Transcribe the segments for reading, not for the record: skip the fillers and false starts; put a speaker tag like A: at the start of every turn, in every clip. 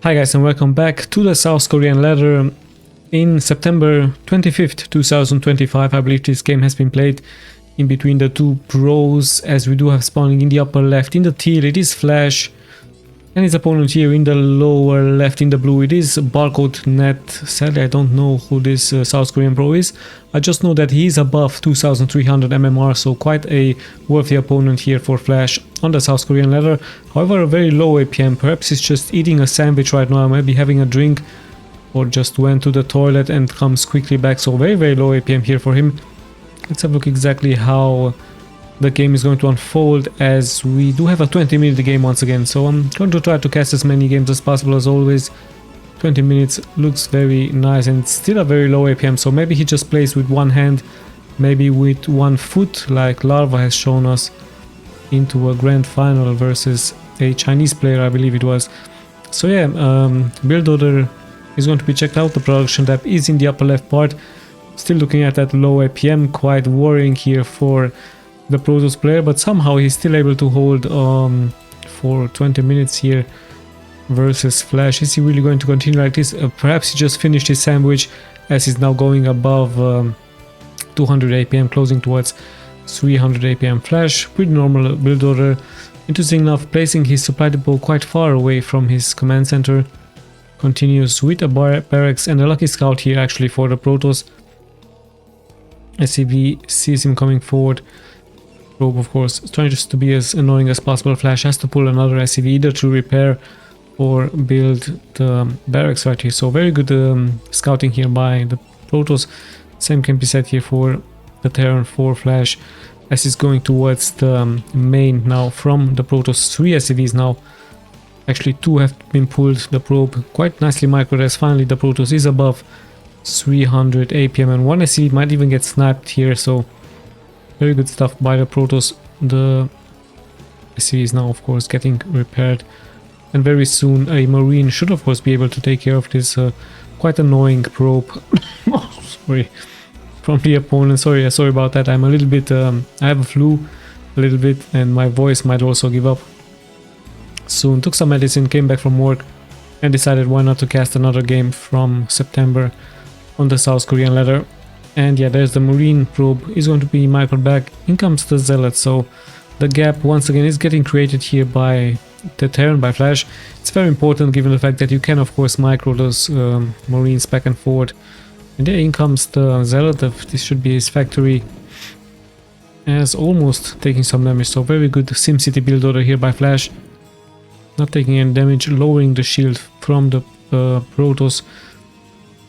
A: Hi guys and welcome back to the South Korean ladder. In September 25th, 2025, I believe this game has been played in between the two pros, as we do have spawning in the upper left. In the teal it is Flash, and his opponent here in the lower left in the blue it is Barcode.net. Sadly I don't know who this South Korean pro is. I just know that he is above 2300 MMR, so quite a worthy opponent here for Flash on the South Korean ladder. However, a very low APM. Perhaps he's just eating a sandwich right now, maybe having a drink, or just went to the toilet and comes quickly back. So very low APM here for him. Let's have a look exactly how the game is going to unfold, as we do have a 20-minute game once again. So I'm going to try to cast as many games as possible as always. 20 minutes looks very nice, and it's still a very low APM, so maybe he just plays with one hand, maybe with one foot, like Larva has shown us into a grand final versus a Chinese player, I believe it was. So yeah, build order is going to be checked out. The production tab is in the upper left part. Still looking at that low APM, quite worrying here for the Protoss player, but somehow he's still able to hold for 20 minutes here versus Flash. Is he really going to continue like this? Perhaps he just finished his sandwich, as he's now going above 200 APM, closing towards 300 APM. Flash, pretty normal build order. Interesting enough, placing his supply depot quite far away from his command center. Continues with a barracks and a lucky scout here actually for the Protoss. SCV sees him coming forward. Probe, of course, trying just to be as annoying as possible. Flash has to pull another SCV either to repair or build the barracks right here. So very good scouting here by the Protoss. Same can be said here for the Terran for Flash, as he's going towards the main now from the Protoss. 3 SCVs now. Actually 2 have been pulled. The probe quite nicely microed, as finally the Protoss is above 300 APM, and 1 SCV might even get sniped here. So very good stuff by the Protoss. The SCV is now of course getting repaired, and very soon a Marine should of course be able to take care of this quite annoying probe. Oh, sorry, from the opponent. Sorry about that. I'm a little bit I have a flu a little bit, and my voice might also give up soon. Took some medicine, came back from work, and decided why not to cast another game from September on the South Korean ladder. And yeah, there's the Marine probe, is going to be microed back. In comes the Zealot, so the gap once again is getting created here by the Terran, by Flash. It's very important given the fact that you can of course micro those Marines back and forward. And there in comes the Zealot. This should be his factory, as almost taking some damage. So very good SimCity build order here by Flash. Not taking any damage, lowering the shield from the Protoss,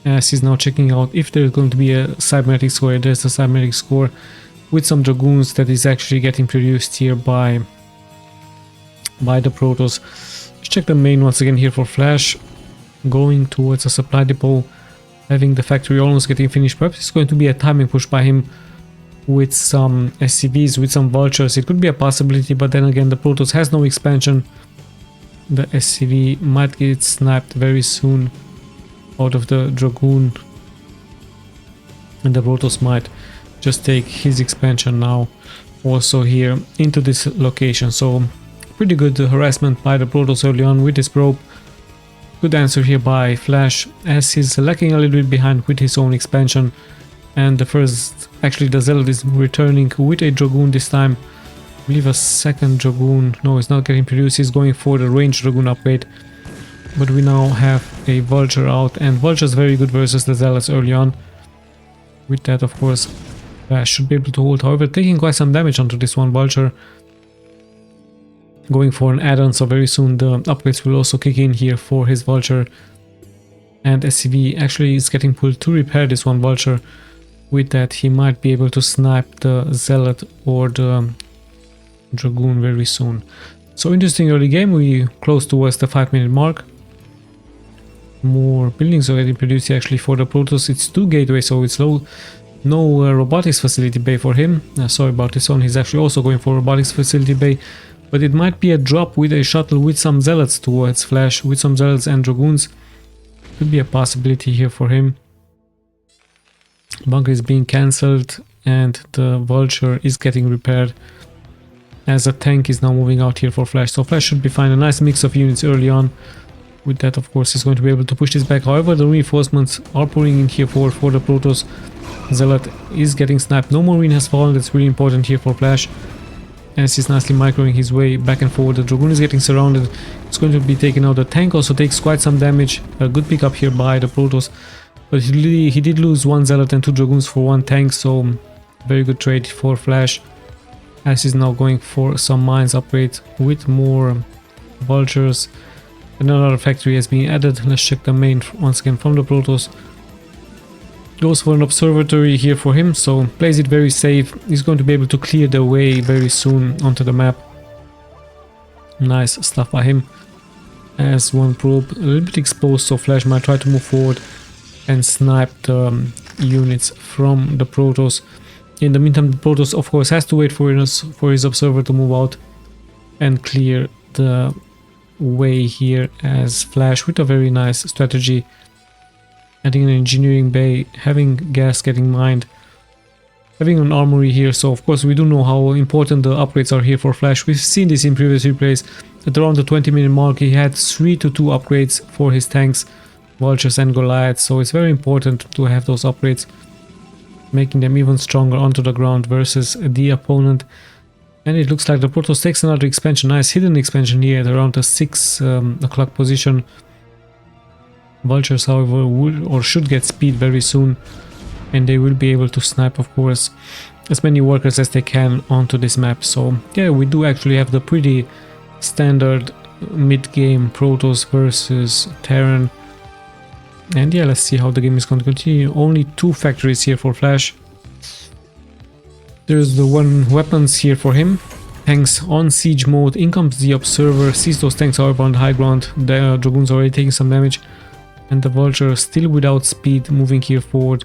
A: as he's now checking out if there's going to be a cybernetic score. There's a cybernetic score with some dragoons that is actually getting produced here by the Protoss. Let's check the main once again here for Flash, going towards a supply depot, having the factory almost getting finished. Perhaps it's going to be a timing push by him with some SCVs, with some vultures. It could be a possibility, but then again the Protoss has no expansion. The SCV might get sniped very soon out of the Dragoon, and the Protoss might just take his expansion now also here into this location. So pretty good harassment by the Protoss early on with this probe. Good answer here by Flash, as he's lacking a little bit behind with his own expansion. And the first, actually the Zealot is returning with a Dragoon this time. I believe a second Dragoon. No, it's not getting produced. He's going for the ranged Dragoon upgrade. But we now have a Vulture out, and Vulture's very good versus the Zealots early on. With that, of course, Flash should be able to hold. However, taking quite some damage onto this one Vulture. Going for an add-on, so very soon the upgrades will also kick in here for his Vulture. And SCV actually is getting pulled to repair this one Vulture. With that, he might be able to snipe the Zealot or the Dragoon very soon. So interesting early game. We close towards the 5-minute mark. More buildings are getting produced here actually for the Protoss. It's 2 gateways, so it's low. No robotics facility bay for him. Sorry about this one. He's actually also going for robotics facility bay, but it might be a drop with a shuttle with some Zealots towards Flash, with some Zealots and Dragoons. Could be a possibility here for him. Bunker is being cancelled, and the Vulture is getting repaired, as a tank is now moving out here for Flash. So Flash should be fine. A nice mix of units early on. with that, of course, he's going to be able to push this back. However, the reinforcements are pouring in here for the Protoss. Zealot is getting sniped. No Marine has fallen. That's really important here for Flash, as he's nicely microing his way back and forward. The Dragoon is getting surrounded. It's going to be taken out. The tank also takes quite some damage. A good pickup here by the Protoss, but he did lose 1 Zealot and 2 Dragoons for 1 tank, so very good trade for Flash, as he's now going for some mines upgrades with more vultures. Another factory has been added. Let's check the main once again from the Protoss. Goes for an observatory here for him, so plays it very safe. He's going to be able to clear the way very soon onto the map. Nice stuff by him. As one probe a little bit exposed, so Flash might try to move forward and snipe the units from the Protoss. In the meantime, the Protoss of course has to wait for his observer to move out and clear the way here, as Flash with a very nice strategy, adding an engineering bay, having gas getting mined, having an armory here. So of course we do know how important the upgrades are here for Flash. We've seen this in previous replays. At around the 20-minute mark he had 3-2 upgrades for his tanks, vultures and Goliaths, so it's very important to have those upgrades, making them even stronger onto the ground versus the opponent. And it looks like the Protoss takes another expansion. Nice hidden expansion here at around the 6 o'clock position. Vultures, however, will or should get speed very soon, and they will be able to snipe, of course, as many workers as they can onto this map. So yeah, we do actually have the pretty standard mid-game Protoss versus Terran. And yeah, let's see how the game is going to continue. Only 2 factories here for Flash. There's the 1 weapons here for him. Tanks on siege mode. In comes the observer. Sees those tanks, however, on the high ground. The Dragoons already taking some damage. And the vulture still without speed, moving here forward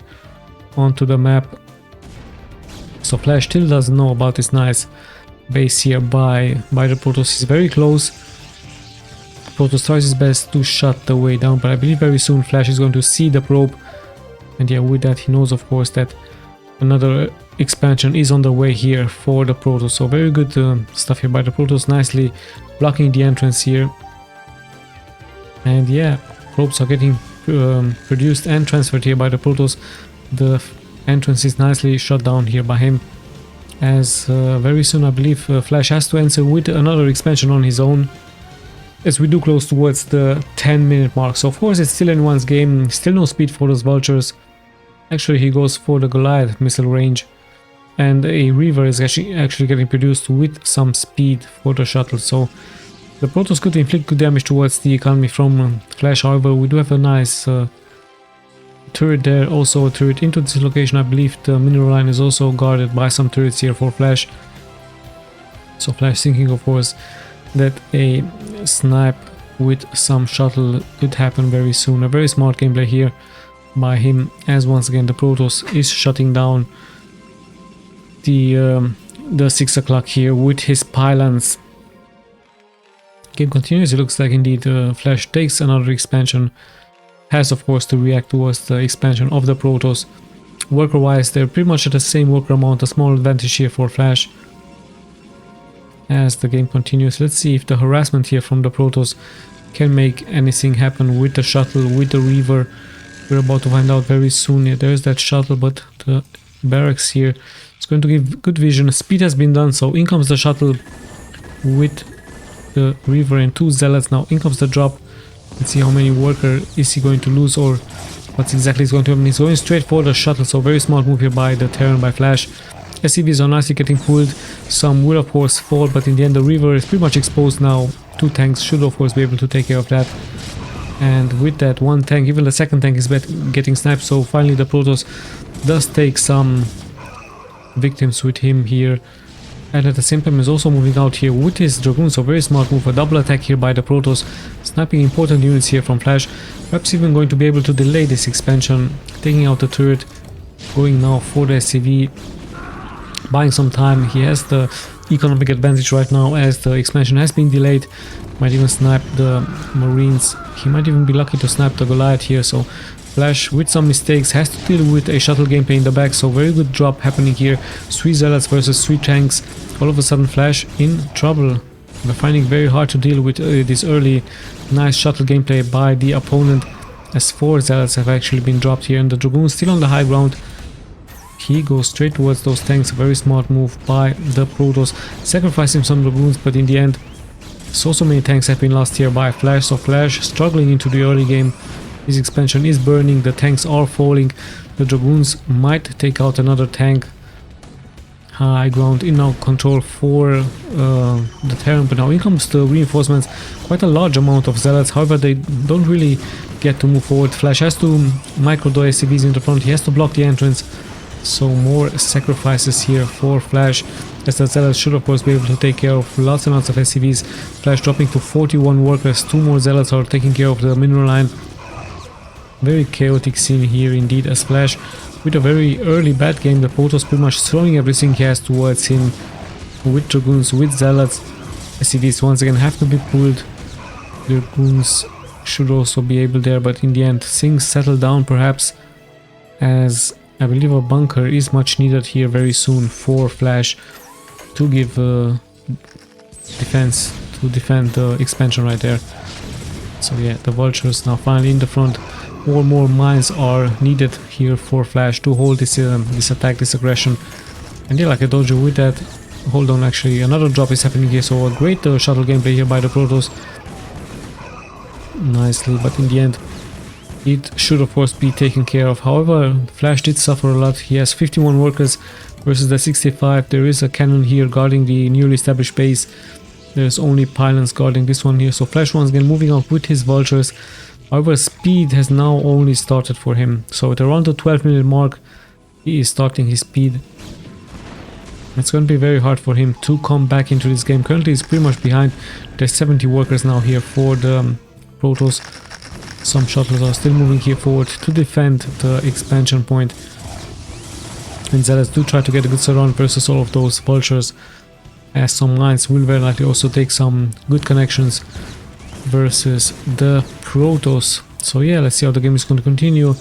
A: onto the map. So Flash still doesn't know about this nice base here by the Protoss. He's very close. Protoss tries his best to shut the way down, but I believe very soon Flash is going to see the probe. And yeah, with that he knows, of course, that another expansion is on the way here for the Protoss. So very good stuff here by the Protoss, nicely blocking the entrance here. And yeah, probes are getting produced and transferred here by the Protoss. The entrance is nicely shut down here by him, as very soon I believe Flash has to answer with another expansion on his own, as we do close towards the 10-minute mark. So of course it's still anyone's game, still no speed for those vultures. Actually he goes for the Goliath missile range, and a Reaver is actually getting produced with some speed for the shuttle. So the Protoss could inflict good damage towards the economy from Flash. However, we do have a nice turret there, also a turret into this location. I believe the mineral line is also guarded by some turrets here for Flash. So Flash thinking, of course, that a snipe with some shuttle could happen very soon. A very smart gameplay here by him, as once again the Protoss is shutting down the 6 o'clock here with his pylons. Game continues. It looks like indeed Flash takes another expansion. Has of course to react towards the expansion of the Protoss. Worker wise they're pretty much at the same worker amount, a small advantage here for Flash. As the game continues, let's see if the harassment here from the Protoss can make anything happen with the shuttle, with the Reaver. We're about to find out very soon. Yeah, there's that shuttle, but the barracks here is going to give good vision. Speed has been done, so in comes the shuttle with the Reaver and 2 zealots. Now in comes the drop. Let's see how many worker is he going to lose, or what exactly is going to happen. He's going straight for the shuttle, so very smart move here by the Terran, by Flash. SCVs are nicely getting pulled. Some will of course fall, but in the end the Reaver is pretty much exposed now. 2 tanks should of course be able to take care of that. And with that 1 tank, even the second tank is getting sniped, so finally the Protoss does take some victims with him here. And at the same time is also moving out here with his Dragoons, so very smart move, a double attack here by the Protoss, sniping important units here from Flash, perhaps even going to be able to delay this expansion, taking out the turret, going now for the SCV, buying some time. He has the economic advantage right now as the expansion has been delayed, might even snipe the Marines, he might even be lucky to snipe the Goliath here. So Flash with some mistakes has to deal with a shuttle gameplay in the back, so very good drop happening here. 3 zealots versus 3 tanks. All of a sudden Flash in trouble. We're finding very hard to deal with this early nice shuttle gameplay by the opponent, as 4 zealots have actually been dropped here, and the Dragoon still on the high ground. He goes straight towards those tanks. A very smart move by the Protoss, sacrificing some Dragoons, but in the end so many tanks have been lost here by Flash. So Flash struggling into the early game. His expansion is burning, the tanks are falling, the Dragoons might take out another tank. High ground in now control for the Terran, but now in comes the reinforcements. Quite a large amount of zealots, however they don't really get to move forward. Flash has to micro the SCVs in the front, he has to block the entrance, so more sacrifices here for Flash, as the zealots should of course be able to take care of lots and lots of SCVs. Flash dropping to 41 workers, 2 more zealots are taking care of the mineral line. Very chaotic scene here indeed, as Flash with a very early bad game, the Protoss pretty much throwing everything he has towards him with Dragoons, with zealots. SCVs once again have to be pulled. Dragoons should also be able there, but in the end things settle down perhaps, as I believe a bunker is much needed here very soon for Flash to give defense, to defend the expansion right there. So yeah, the vultures now finally in the front. More mines are needed here for Flash to hold this attack, this aggression. And yeah, like I told you, with that, hold on, actually another drop is happening here, so a great shuttle gameplay here by the Protoss. Nicely, but in the end it should of course be taken care of. However, Flash did suffer a lot. He has 51 workers versus the 65. There is a cannon here guarding the newly established base. There's only pylons guarding this one here, so Flash once again moving out with his vultures. However, speed has now only started for him, so at around the 12-minute mark he is starting his speed. It's going to be very hard for him to come back into this game. Currently he's pretty much behind. There's 70 workers now here for the Protoss. Some shuttles are still moving here forward to defend the expansion point. And zealots do try to get a good surround versus all of those vultures, as some mines will very likely also take some good connections versus the Protoss. So yeah, let's see how the game is going to continue.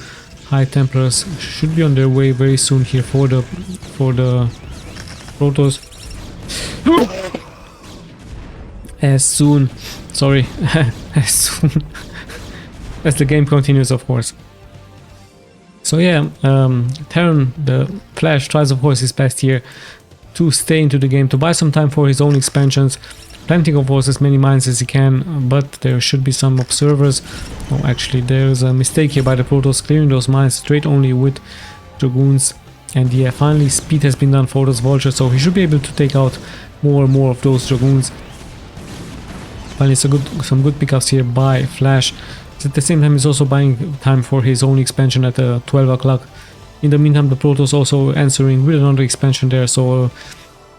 A: High Templars should be on their way very soon here for the Protoss. As soon as the game continues, of course. So yeah, Terran, the Flash, tries of course his best here to stay into the game, to buy some time for his own expansions, planting of course as many mines as he can, but there should be some observers. Oh, actually there's a mistake here by the Protoss, clearing those mines straight only with Dragoons. And yeah, finally speed has been done for those vultures, so he should be able to take out more and more of those Dragoons. Finally some good pickups here by Flash. At the same time he's also buying time for his own expansion at 12 o'clock. In the meantime the Protoss also answering with another expansion there, so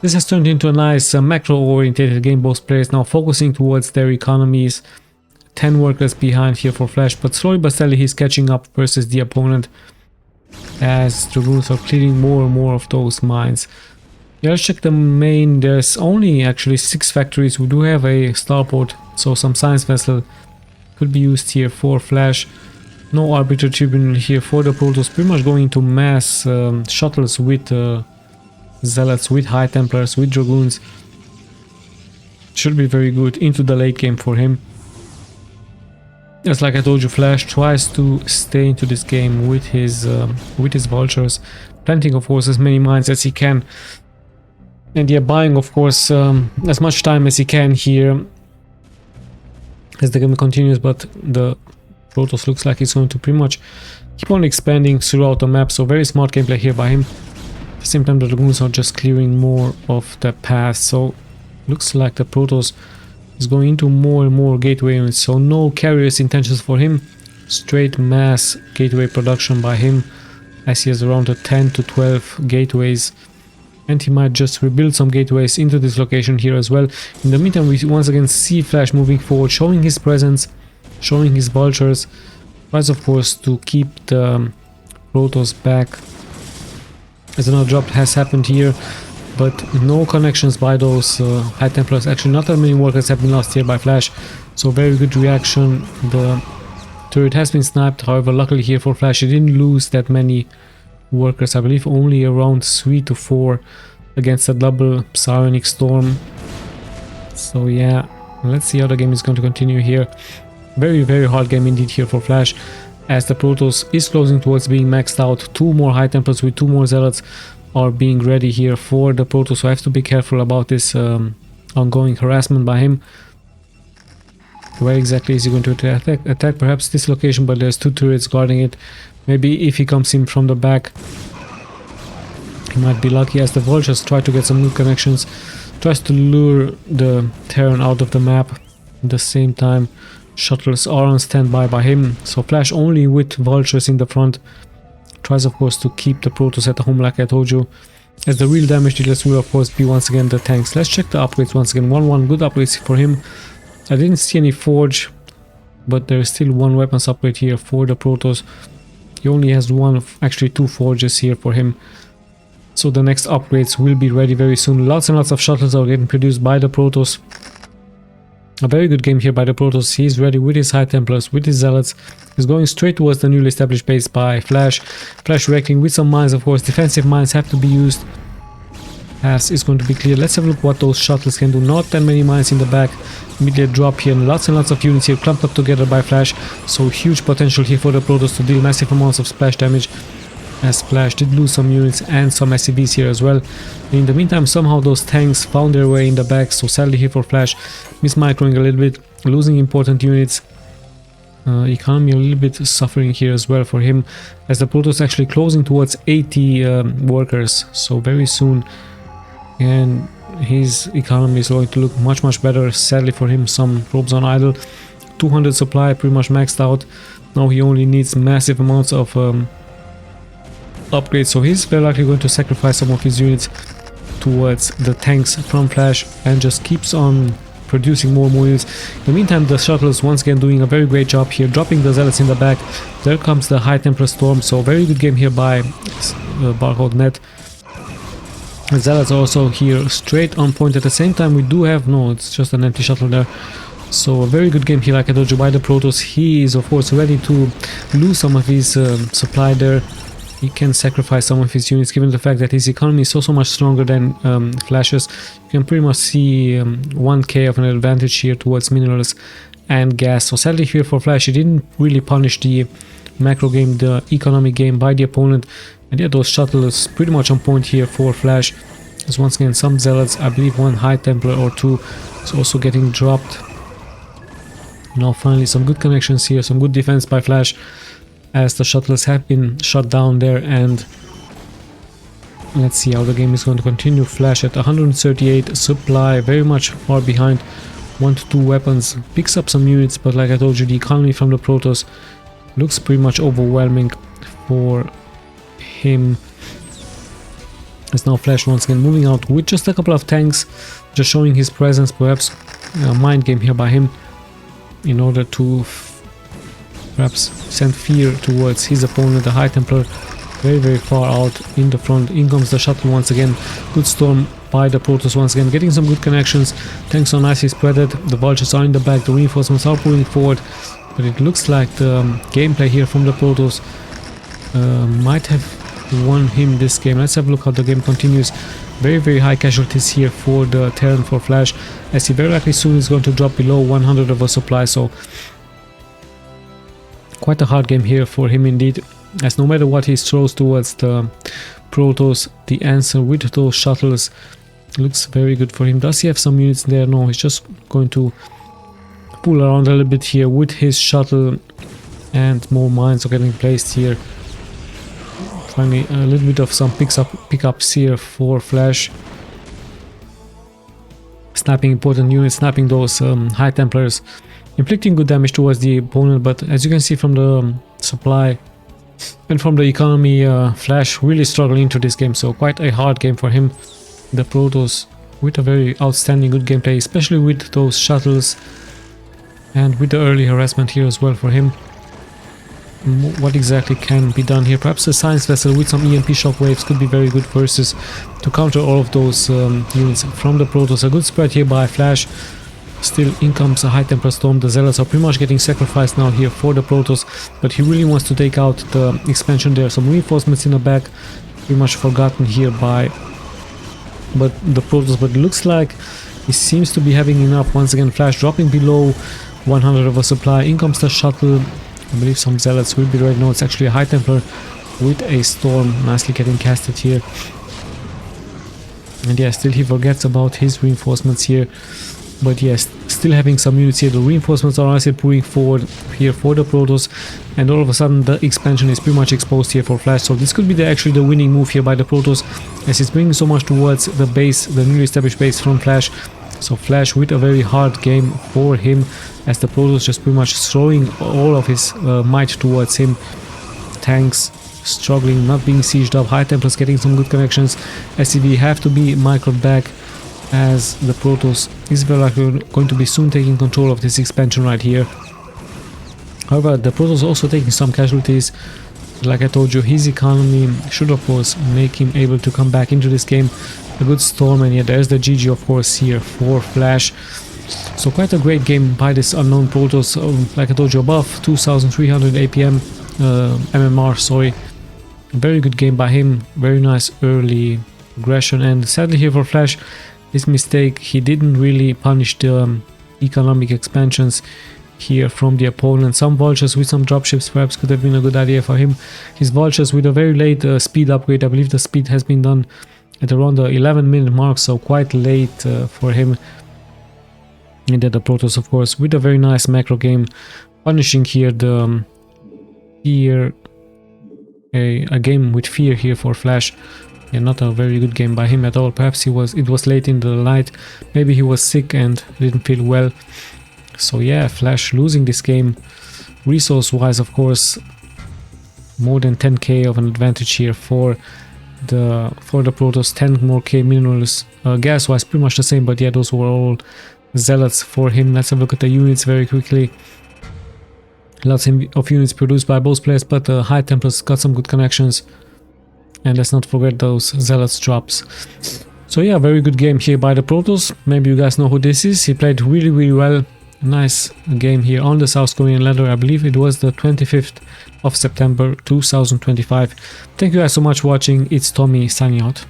A: this has turned into a nice macro oriented game. Both players now focusing towards their economies. 10 workers behind here for Flash, but slowly but steadily he's catching up versus the opponent, as Dragoons are clearing more and more of those mines. Yeah, let's check the main. There's only actually 6 factories. We do have a starport, so some science vessel could be used here for Flash. No arbiter tribunal here for the Protoss, pretty much going into mass shuttles with zealots, with High Templars, with Dragoons. Should be very good into the late game for him. Just like I told you, Flash tries to stay into this game with his vultures, planting of course as many mines as he can, and yeah, buying of course as much time as he can here as the game continues. But the Protoss looks like he's going to pretty much keep on expanding throughout the map, so very smart gameplay here by him. At the same time the Dragoons are just clearing more of the path, so looks like the Protoss is going into more and more gateway units, so no carriers intentions for him, straight mass gateway production by him, as he has around 10 to 12 gateways, and he might just rebuild some gateways into this location here as well. In the meantime we once again see Flash moving forward, showing his presence, showing his vultures, tries of course to keep the Protoss back, as another drop has happened here, but no connections by those High Templars. Actually not that many workers have been lost here by Flash, so very good reaction. The turret has been sniped, however luckily here for Flash he didn't lose that many workers. I believe only around 3 to 4 against a double psionic storm. So yeah, let's see how the game is going to continue here. Very hard game indeed here for Flash, as the Protoss is closing towards being maxed out. 2 more High Templars with 2 more Zealots are being ready here for the Protoss, so I have to be careful about this ongoing harassment by him. Where exactly is he going to attack? Perhaps this location, but there's 2 turrets guarding it. Maybe if he comes in from the back, he might be lucky, as the Vultures try to get some good connections. Tries to lure the Terran out of the map. At the same time, Shuttles are on standby by him, so Flash only with Vultures in the front. Tries of course to keep the Protoss at home, like I told you, as the real damage dealers will of course be once again the tanks. Let's check the upgrades once again. 1-1, good upgrades for him. I didn't see any Forge, but there is still 1 weapons upgrade here for the Protoss. He only has 1, actually 2 Forges here for him. So the next upgrades will be ready very soon. Lots and lots of Shuttles are getting produced by the Protoss. A very good game here by the Protoss. He's ready with his High Templars, with his Zealots. He's going straight towards the newly established base by Flash. Flash reacting with some mines, of course. Defensive mines have to be used, as is going to be clear. Let's have a look what those Shuttles can do. Not that many mines in the back. Immediate drop here, and lots of units here clumped up together by Flash. So huge potential here for the Protoss to deal massive amounts of splash damage, as Flash did lose some units and some SCVs here as well. In the meantime, somehow those tanks found their way in the back, so sadly here for Flash, mismicroing a little bit, losing important units. Economy a little bit suffering here as well for him, as the Protoss actually closing towards 80 workers, so very soon, and his economy is going to look much better. Sadly for him, some probes on idle, 200 supply pretty much maxed out. Now he only needs massive amounts of upgrades, so he's very likely going to sacrifice some of his units towards the tanks from Flash and just keeps on producing more units. In the meantime, the Shuttles once again doing a very great job here, dropping the Zealots in the back. There comes the High Templar Storm, so very good game here by Barcode Net. The Zealots also here straight on point. At the same time, we do have, no, it's just an empty shuttle there. So a very good game here, like I told you, by the Protoss. He is of course ready to lose some of his supply there. He can sacrifice some of his units, given the fact that his economy is so much stronger than Flash's. You can pretty much see 1k of an advantage here towards minerals and gas. So sadly here for Flash, he didn't really punish the macro game, the economic game by the opponent. And yeah, those shuttles pretty much on point here for Flash. There's once again some Zealots, I believe 1 High Templar or 2 is also getting dropped. Now finally some good connections here, some good defense by Flash, as the shuttles have been shut down there. And let's see how the game is going to continue. Flash at 138 supply, very much far behind. 1 to 2 weapons, picks up some units, but like I told you, the economy from the Protoss looks pretty much overwhelming for him. As now Flash once again moving out with just a couple of tanks, just showing his presence, perhaps a mind game here by him, in order to perhaps send fear towards his opponent. The High Templar very far out in the front. In comes the shuttle once again. Good storm by the Protoss once again, getting some good connections. Tanks are nicely spreaded. The Vultures are in the back. The reinforcements are pulling forward. But it looks like the gameplay here from the Protoss might have won him this game. Let's have a look how the game continues. Very high casualties here for the Terran for Flash, as he very likely soon is going to drop below 100 of a supply. So quite a hard game here for him indeed, as no matter what he throws towards the Protoss, the answer with those shuttles looks very good for him. Does he have some units there? No, he's just going to pull around a little bit here with his shuttle, and more mines are getting placed here. Finally a little bit of some pickups here for Flash, snapping important units, snapping those High Templars, inflicting good damage towards the opponent. But as you can see from the supply and from the economy, Flash really struggling into this game, so quite a hard game for him. The Protoss with a very outstanding good gameplay, especially with those shuttles and with the early harassment here as well for him. What exactly can be done here? Perhaps a science vessel with some EMP shockwaves could be very good versus to counter all of those units from the Protoss. A good spread here by Flash. Still in comes a High Templar Storm. The Zealots are pretty much getting sacrificed now here for the Protoss, but he really wants to take out the expansion there. Some reinforcements in the back, pretty much forgotten here by the Protoss, but it looks like He seems to be having enough. Once again, Flash dropping below 100 of a supply. In comes the shuttle. I believe some zealots will be ready. No, it's actually a High Templar with a storm. Nicely getting casted here. And yeah, still he forgets about his reinforcements here. But yes, still having some units here. The reinforcements are honestly pulling forward here for the Protoss. And all of a sudden the expansion is pretty much exposed here for Flash. So this could be actually the winning move here by the Protoss, as it's bringing so much towards the base, the newly established base from Flash. So Flash with a very hard game for him, as the Protoss just pretty much throwing all of his might towards him. Tanks struggling, not being sieged up. High Templars getting some good connections. SCV have to be microed back, as the Protoss is very likely going to be soon taking control of this expansion right here. However, the Protoss also taking some casualties. Like I told you, his economy should of course make him able to come back into this game. A good storm, and yeah, there's the GG of course here for Flash. So quite a great game by this unknown Protoss. Like I told you, above 2300 APM MMR, sorry. Very good game by him. Very nice early aggression, and sadly here for Flash, his mistake, he didn't really punish the economic expansions here from the opponent. Some vultures with some dropships perhaps could have been a good idea for him. His vultures with a very late speed upgrade. I believe the speed has been done at around the 11-minute mark, so quite late for him. And then the Protoss of course with a very nice macro game, punishing here the a game with fear here for Flash. Yeah, not a very good game by him at all. Perhaps it was late in the night, maybe he was sick and didn't feel well. So yeah, Flash losing this game. Resource wise of course, more than 10k of an advantage here for the Protoss. 10 more k minerals. Gas wise pretty much the same, but yeah, those were all zealots for him. Let's have a look at the units very quickly. Lots of units produced by both players, but the High Templars got some good connections. And let's not forget those zealots drops. So yeah, very good game here by the Protoss. Maybe you guys know who this is. He played really well. Nice game here on the South Korean ladder. I believe it was the 25th of September 2025. Thank you guys so much for watching. It's Tommy signing out.